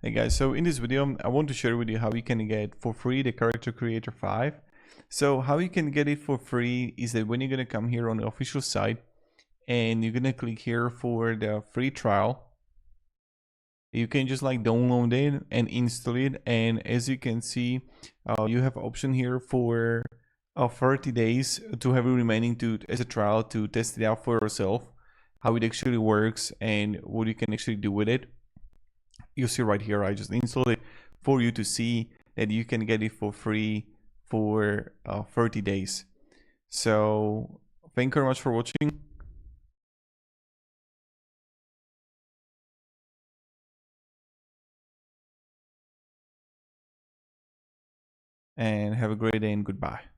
Hey guys, so in this video I want to share with you how you can get for free the Character Creator 5. So how you can get it for free is that when you're gonna come here on the official site and you're gonna click here for the free trial, you can just like download it and install it. And as you can see, you have option here for 30 days to have it remaining to as a trial to test it out for yourself, how it actually works and what you can actually do with it. You see right here, I just installed it for you to see that you can get it for free for 30 days. So thank you very much for watching. And have a great day and goodbye.